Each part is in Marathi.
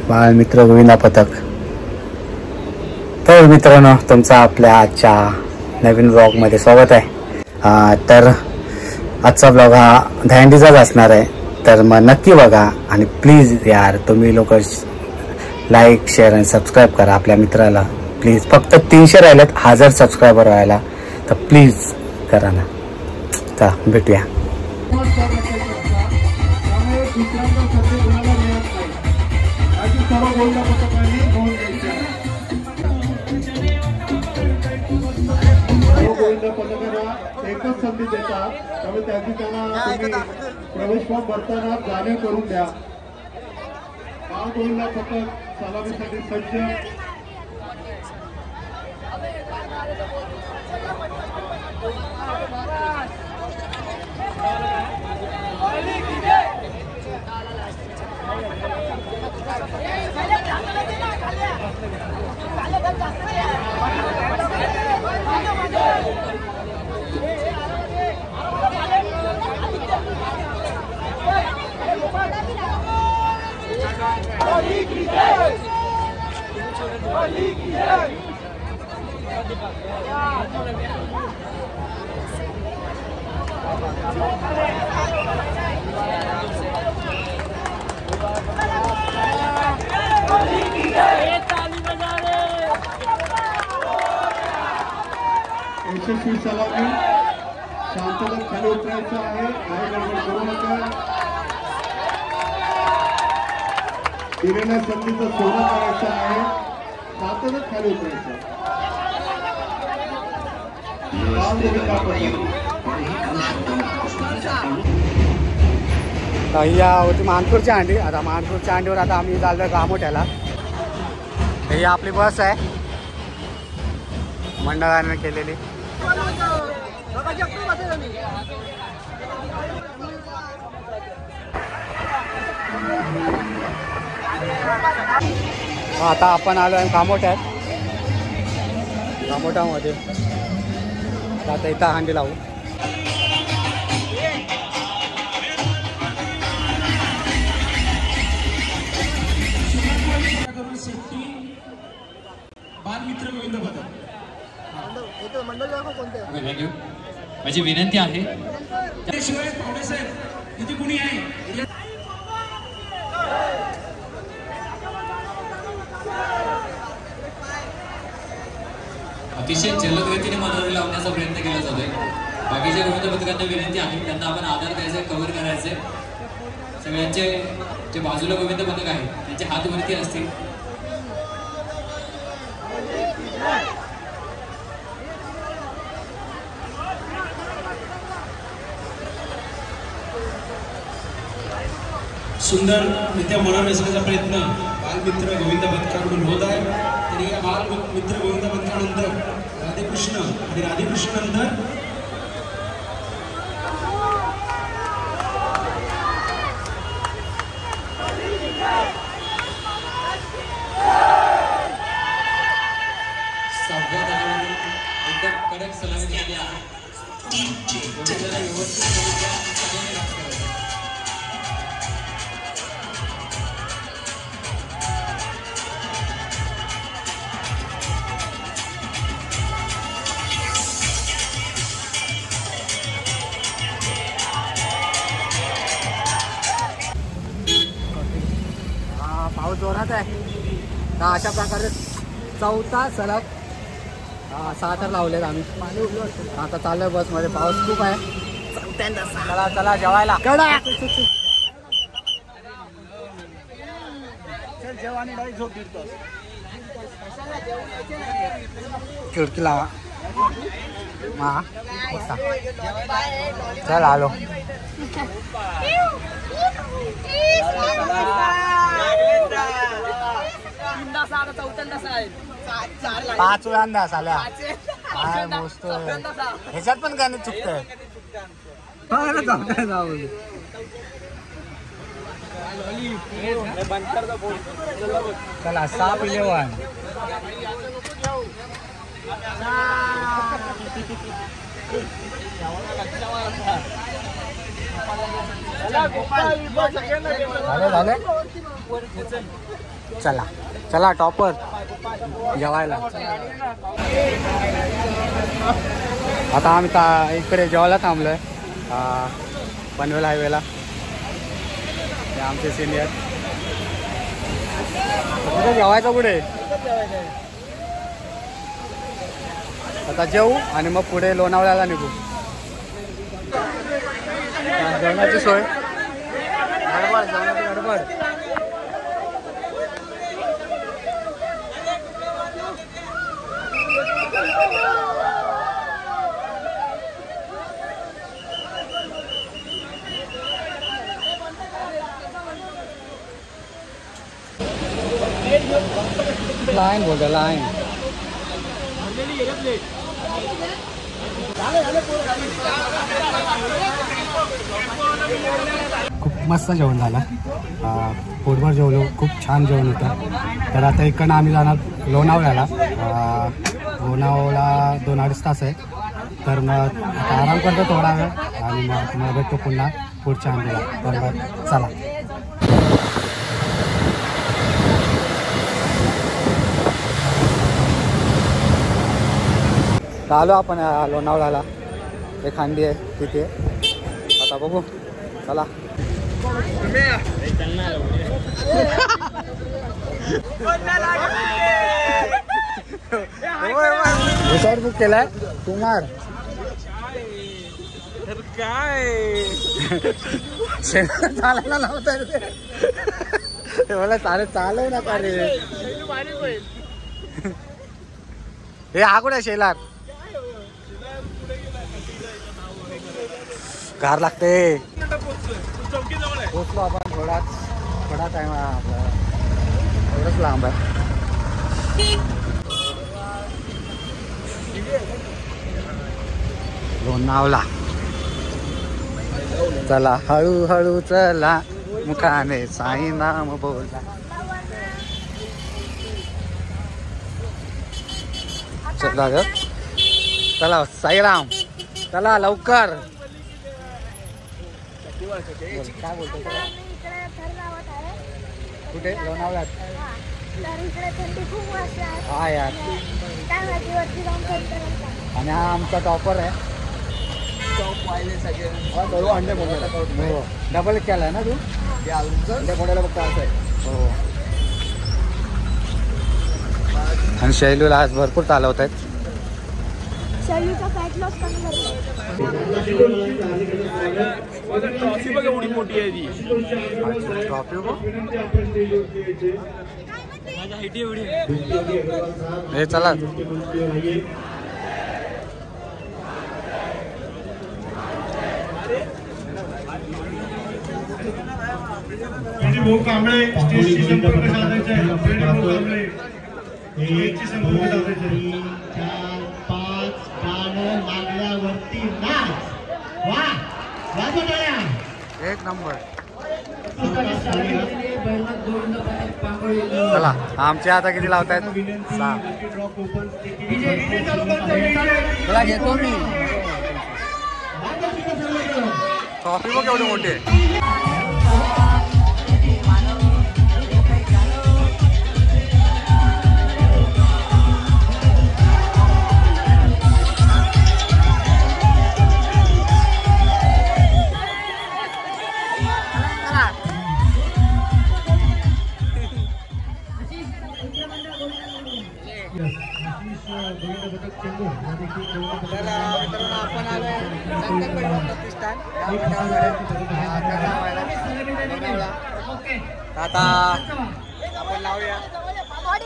बालमित्र गोविंदा पथक. तर मित्रांनो, तुमचं आपल्या आजच्या नवीन ब्लॉगमध्ये स्वागत आहे. तर आजचा ब्लॉग हा दहीहंडीचाच असणार आहे. तर मग नक्की बघा आणि प्लीज यार तुम्ही लोक लाईक शेअर आणि सबस्क्राईब करा आपल्या मित्राला प्लीज. फक्त 300 राहिलेत 1000 सबस्क्रायबर व्हायला, तर प्लीज करा ना. चला भेटूया. एकच संधी देतात, त्यामुळे त्याची त्यांना प्रवेश फॉर्म भरताना जाणीव करून द्या. गोविंदा पथक सलामीसाठी सज्ज. यशस्वी सलामी. शांतता खाली उतरायचं आहे. गडबड करू नका. दिलेल्या संधीचं सोनं करायचं आहे. शांतता खाली उतरायचं. या होती मानपूरच्या अंडी. आता मानपूरच्या अंडीवर आता आम्ही चाललोय गामोठ्याला. ही आपली बस आहे मंडळाने केलेली. आता आपण आलो आहे कामोठ्यात. कामोठामध्ये आता इथं हंडी लावू. बालमित्र गोविंद पथक. माझी विनंती आहे त्याशिवाय पावडेसाहेब इथे कुणी आहे. अतिशय जलद गतीने मनोरे लावण्याचा प्रयत्न केला जातोय. बाकीच्या गोविंद पथकांना विनंती आहे त्यांना आपण आधार द्यायचा, कव्हर करायचे. सगळ्यांचे जे बाजूला गोविंद पथक आहे त्यांचे हात वरती असतील. सुंदर रित्या मनोरे रचण्याचा प्रयत्न बालमित्र गोविंद पथकाकडून होत आहे. तरी या बालमित्र गोविंद पथकानंतर राधेकृष्ण आणि राधेकृष्ण नंतर एकदम कडक सलामी दिली आहे. पाऊस जोरात आहे. तर अशा प्रकारे चौथा सलग 6 तर लावलेत आम्ही. आता चाललोय बसमध्ये. पाऊस खूप आहे. चला चला जेवायला. कडा खिडकी लावा. चल आलो. पाच वेळांदा आल्या. काय गोष्ट ह्याच्यात पण गाणं चुकतंय. चला 7-11. झाले चला चला टॉपर जेवायला. आता आम्ही इकडे जेवायला थांबलोय पनवेल हायवेला. हे आमचे सिनियर. कुठे जेवायचं कुठे? आता जेवू आणि मग पुढे लोणावळ्याला निघू. जेवणाची सोय गडबड. जेवणाची गडबड. लाईन बोलतो लाईन. खूप मस्त जेवण झालं. पोटभर जेवलो. खूप छान जेवण होतं. तर आता इकडनं आम्ही जाणार लोणावळ्याला. लोणावळा 2-2.5 तास आहे. तर मग आता आराम करतो थोडा वेळ आणि मग भेटतो पुन्हा पुढच्या आंबेला. तर मग चला. आलो आपण लोणावळ्याला. एक खांडी आहे तिथे. आता बघू. चला. रिसॉर्ट बुक केलाय कुमार. चालायला लावताय ते मला. चालव नका रे. हे हा कुठे शेलार कार लागते. पोचलो आपण. थोडा टाइम आहे आपला. एवढंच लांब आहे. लोणावळा. चला हळूहळू चला मुखाने साई नाम बोला. चला ग. चला साईराम. चला लवकर. काय बोलतो कुठे? लोणावळ्यात. हा यार. आणि हा आमचा टॉपर आहे. डबल केलाय ना तू? अंडे फोडायला बघता असं आहे. हो. आणि शैलूला आज भरपूर चालवत आहेत. शैलूचा फॅट लॉस कमी ट्रॉफी बघ एवढी मोठी आहे ती. ट्रॉफी हे चला. भाऊ कांबळे स्टेजशी संपर्क साधायचा आहे. भाऊ कांबळे स्टेजशी संपर्क साधायचा आहे. 3, 4, 5 गाणं लागल्यावरती नाच. वा वाजवा. एक नंबर. चला आमचे आता किती लावतायत? 6. चला घेतो मी. ट्रॉफी बघ एवढी मोठी आहे. गोविंद पथक चेंबूर या देखील गोविंद पथक मित्रांनो आपण आलोय संकल्प प्रतिष्ठान आता आपण लावूया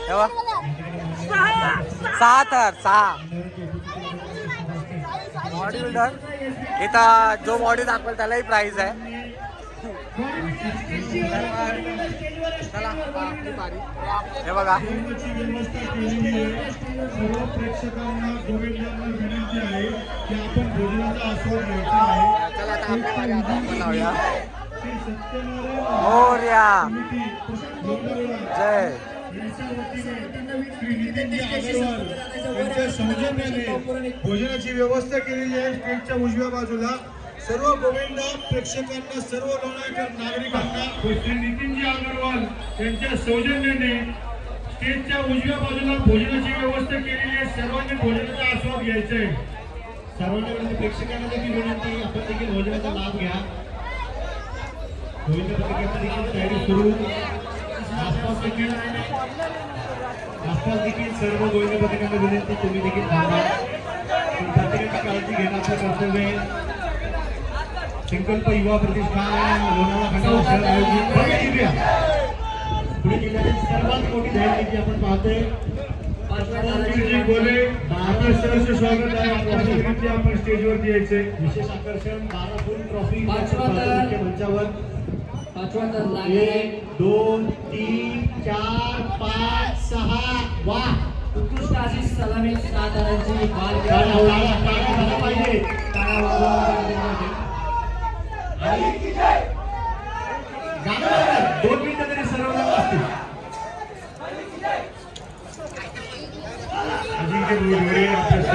तेव्हा 6 बॉडी बिल्डर इथं जो बॉडी दाखवेल त्यालाही प्राइज आहे. हे बघा सर्व प्रेक्षकांना गोविंदांना विनंती आहे की आपण भोजनाचा आस्वाद घ्यायचा आहे. चला आता आपल्या मागे आता आपण लावूया श्री सत्यनारायण मोरया समिती लोणावळा जय यांच्या वतीने श्री नितीनजी अगरवाल यांच्या सौजन्याने भोजनाची व्यवस्था केलेली आहे. स्टेजच्या उजव्या बाजूला सर्व गोविंदा प्रेक्षकांना सर्व लोणावळ्याकर नागरिकांना श्री नितीनजी अगरवाल यांच्या सौजन्याने स्टेजच्या उजव्या बाजूला भोजनाची व्यवस्था केलेली आहे. सर्वांनी भोजनाचा आस्वाद घ्यायचा आहे. सर्वांना प्रेक्षकांना देखील विनंती आपण देखील भोजनाचा लाभ घ्या. गोविंद पथकाची देखील तयारी सुरू. आसपास देखील सर्व गोविंद पथकांना विनंती तुम्ही देखील थांबा. प्रत्येकाची काळजी घेणं आपलं कर्तव्य आहे. संकल्प युवा प्रतिष्ठान लोणावळा खंडाला शहर आयोजित पुणे जिल्ह्यातील सर्वात मोठी धावण्याची आपण पाहतोय. बोले आपलं सहर्ष स्वागत आहे. आपण स्टेजवरती यायचे. विशेष आकर्षण 12 फुल ट्रॉफी मंचावर 1 2 3 4 5 6 वा उत्कृष्ट अशी सलामी सातारांची बाल पाहिजे. गाणं 2 मिनिटं तरी सर्वजण असतील. अजिंक्य बोरवडे आपल्या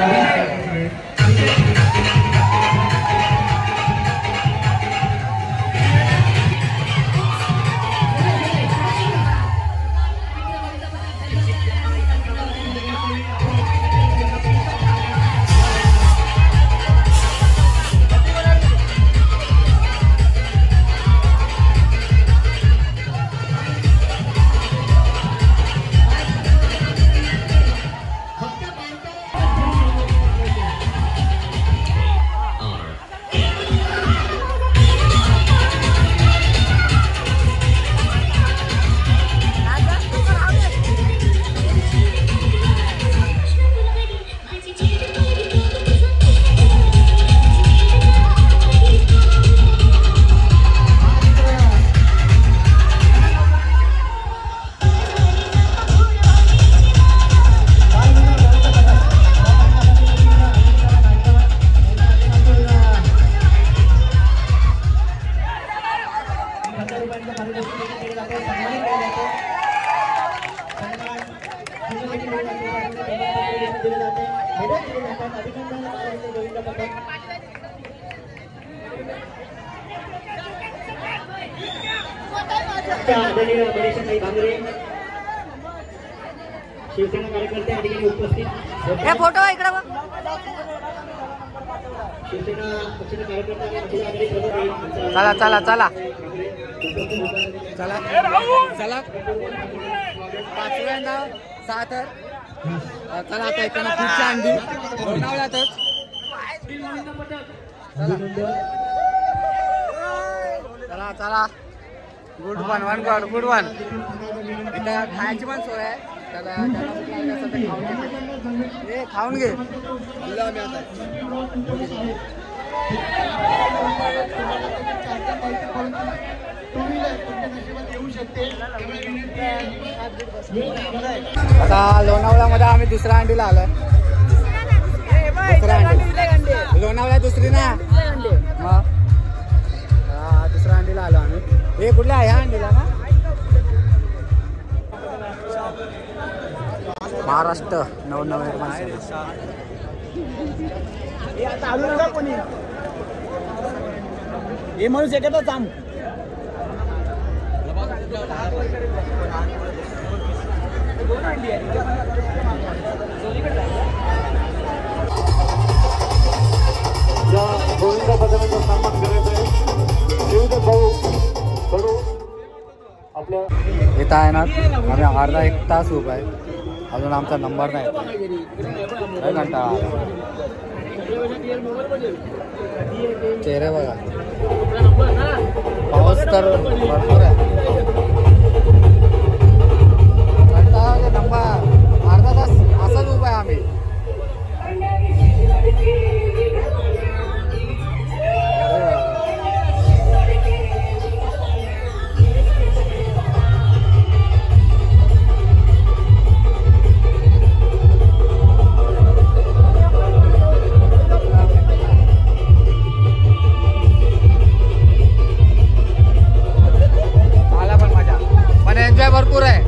शिवसेना कार्यकर्ते या ठिकाणी उपस्थित. फोटो इकडे शिवसेना पक्षाचे कार्यकर्ते चला चला चला चला चला 5व्यांदा 7 चला आता एकानं खूपशी अंडी लोणावळ्यातच. चला चला गुड वन गुड वन. इथं खायची पण सोय आहे. त्याला खाऊन घे. आता लोणावळ्यामध्ये आम्ही दुसऱ्या अंडीला आलोय. लोणावळ्यात दुसरी ना दुसऱ्या अंडीला आलो आम्ही. हे कुठल्या ह्या अंडीला ना महाराष्ट्र नवनवीन कोणी हे माणूस एकदा थांब. गोविंद पथकाचा सन्मान करायचा आहे. विविध भाऊ कडू आपल्या इथं आहे ना आम्ही अर्धा 1 तास उभा आहे. अजून आमचा नंबर नाही काय घंटा चेहरे बघा पाऊस तर भरपूर आहे नंबर अर्धा तास असाच उभा आहे आम्ही एन्जॉय भरपूर आहे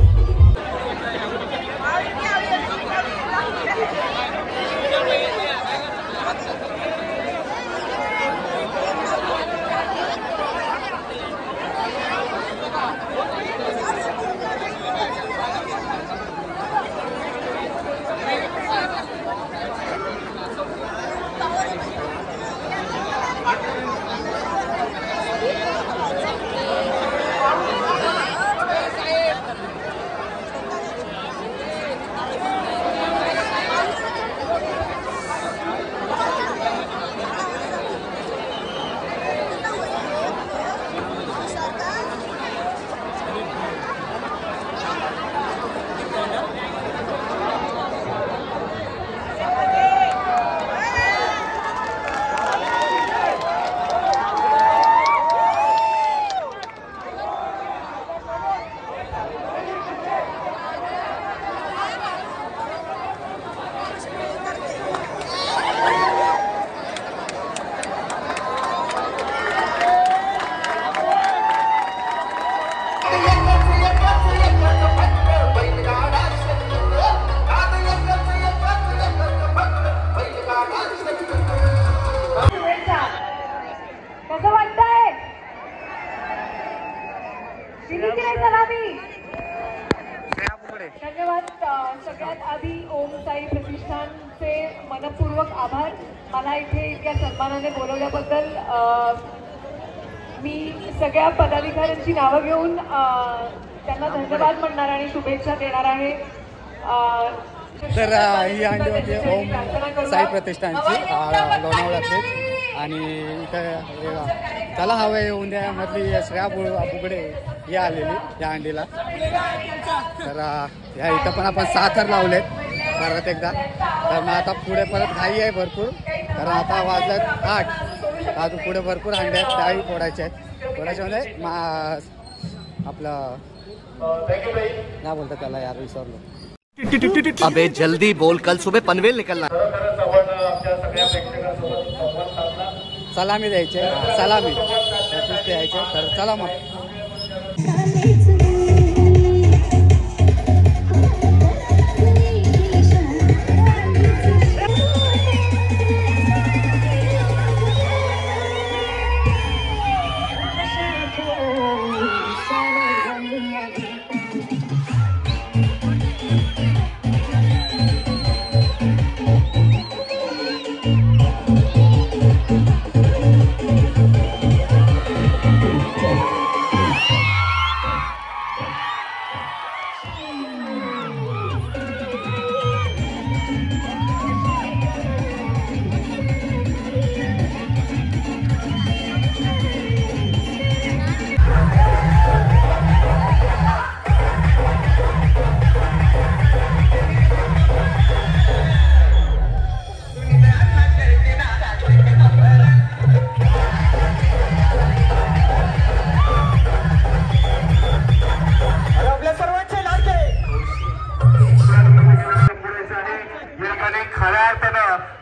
सगळ्यात आधी ओम साई प्रतिष्ठानचे मनपूर्वक आभार. मला इथे इतक्या सन्मानाने बोलवल्याबद्दल मी सगळ्या पदाधिकाऱ्यांची नावं घेऊन त्यांना धन्यवाद म्हणणार आणि शुभेच्छा देणार आहे. तर ही अंडी होती ओम साई प्रतिष्ठानची लोणावळ्यातली आणि इथं त्याला हवं येऊन द्यामधली श्रेया बुगडे ही आलेली या अंडीला. तर ह्या इथं पण आपण साखर लावलेत परत एकदा. तर मग आता पुढे परत घाई आहे भरपूर कारण आता वाजल्यात 8. अजून पुढे भरपूर अंडे आहेत त्याही फोडायचे आहेत. फोडायच्यामध्ये आपलं काय बोलतात त्याला यार विसरलो. अबे जल्दी बोल कल सुबह पनवेल निकलना. सलामी द्यायचे सलामी द्यायचे. तर चला मग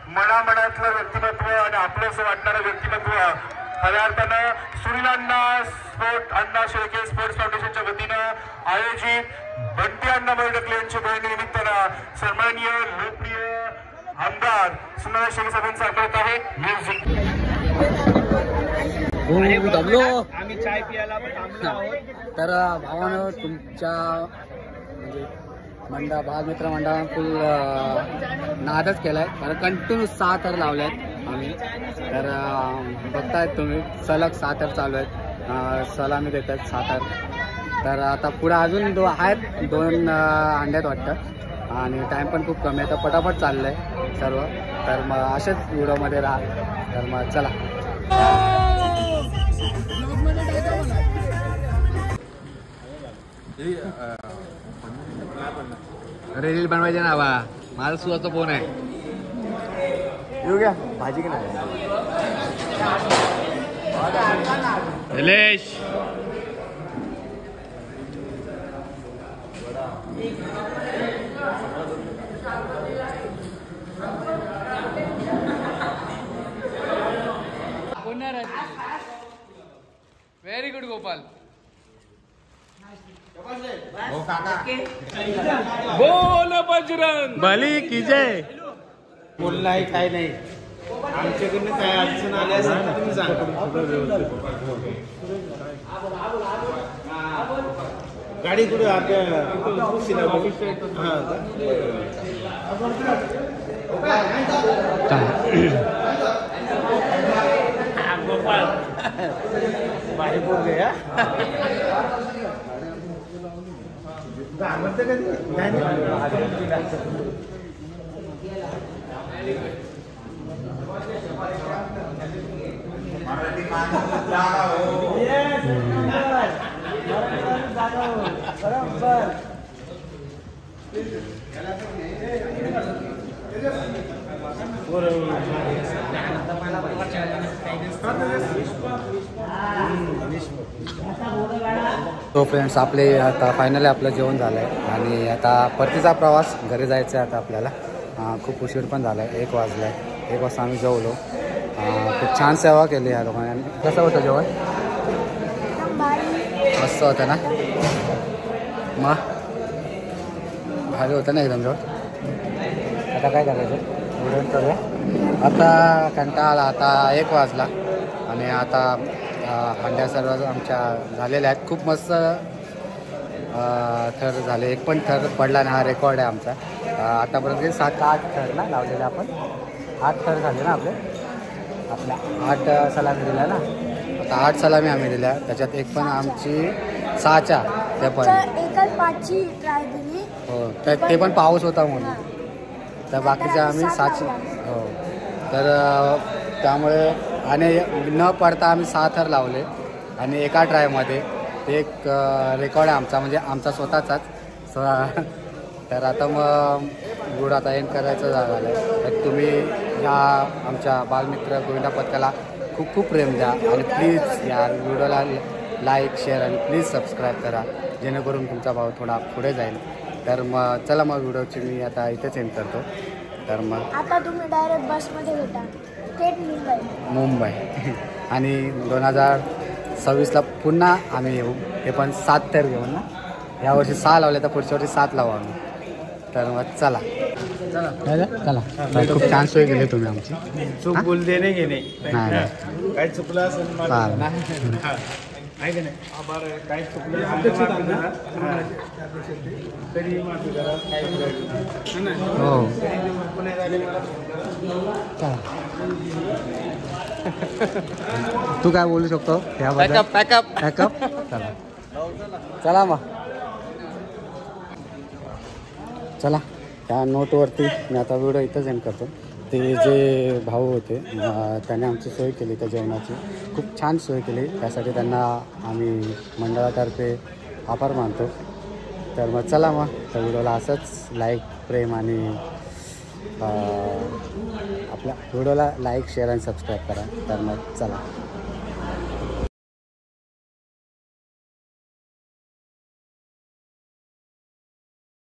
मनामनातलं व्यक्तिमत्व आणि आपलंसं वाटणारं व्यक्तिमत्व खऱ्या अर्थानं सुनील अण्णा अण्णा शेळके स्पोर्ट्स फाउंडेशनच्या वतीनं आयोजित बंटी अण्णा मोडकले यांच्या जयंतीनिमित्तानं सन्माननीय लोकप्रिय आमदार सुनील शेळके साहेबांचं आगमन आहे. म्युझिक आम्ही चाय पियाला थांबलो आहोत. तर भावानं तुमच्या म्हणजे बालमित्र मंडळानं फुल नादच केलाय कारण कंटिन्यू 6 थर लावल्यात आम्ही. तर बघतायत तुम्ही सलग 6 थर चालू आहेत. सलामी देतात 6 थर. तर आता पुढे अजून आहेत 2 अंड्यात वाटतं. आणि टाईम पण खूप कमी आहे तर पटापट चाललं आहे सर्व. तर मग अशाच व्हिडिओमध्ये राहा. तर मग चला. रील बनवायचे ना बा, माझा सुवाचा फोन आहे. येऊ घ्या भाजी की नाही निलेश व्हेरी गुड गोपाल. बोल बजरंग बली की जय. बोलणं आहे काय नाही, आमच्याकडनं काय अडचण आली असेल तर तुम्ही सांगा. गाडी कुठे आपल्या गोपाळ बारी बोल गया तो फ्रेंड्स आपले आता फायनली आपलं जेवण झालं आहे आणि आता परतीचा प्रवास घरी जायचा आहे आता आपल्याला. खूप उशीर पण झाला आहे, 1 वाजला आहे. 1 वाजता आम्ही जेवलो. खूप छान सेवा केली या लोकांनी. कसं होतं जेवण? मस्त होतं ना. मग भारी होतं ना एकदम जेवण. आता काय करायचं? जेवण करूया. आता कंटाळा, आता 1 वाजला आणि आता हंड्या सर्व आमच्या झालेल्या आहेत. खूप मस्त थर झाले. एक पण थर पडला ना. हा रेकॉर्ड आहे आमचा. आतापर्यंत 7-8 थर ना लावलेले आपण. 8 थर झाले ना आपल्या 8 सलामी दिल्या ना. आता 8 सलामी आम्ही दिल्या. त्याच्यात एक पण आमची 6च्या त्या पण एकच 5ची ट्राय दिली. हो, तर ते पण पाऊस होता म्हणून. तर बाकीच्या आम्ही 6ची. हो, तर त्यामुळे आणि न पडता आम्ही 6 थर लावले आणि एका ट्रायमध्ये. एक रेकॉर्ड आहे आमचा, म्हणजे आमचा स्वतःचाच. तर आता मग गुड आता एंड करायचं झालं आहे. तर तुम्ही ह्या आमच्या बालमित्र गोविंदा पथकाला खूप खूप प्रेम द्या आणि प्लीज या व्हिडिओला लाईक, शेअर आणि प्लीज सबस्क्राईब करा, जेणेकरून तुमचा भाव थोडा पुढे जाईल. तर मग चला मग व्हिडिओची मी आता इथेच एंड करतो. तर मग आता तुम्ही डायरेक्ट बसमध्ये भेटा थेट मुंबई आणि 2026ला पुन्हा आम्ही येऊ. हे पण 7 थर घेऊन ना. यावर्षी 6 लावले तर पुढच्या वर्षी 7 लावू आम्ही. तर मग चला चला. खूप छान सोय केली तुम्ही आमची. चूक बोल देणे घेणे नाही काय चुकलं असेल आहे की नाही. काय चुकलं तरी माफी करा. हो तू काय बोलू शकतो याबद्दल? पॅकअप चला चला मग चला. त्या नोटवरती मी आता व्हिडिओ इथंच एंड करतो. ते जे भाऊ होते त्याने आमची सोय केली त्या जेवणाची. खूप छान सोय केली. त्यासाठी त्यांना आम्ही मंडळातर्फे आभार मानतो. तर मग चला मग त्या व्हिडिओला असंच लाईक, प्रेम आणि आपल्या व्हिडिओला लाईक, शेअर आणि सबस्क्राईब करा. तर मग चला.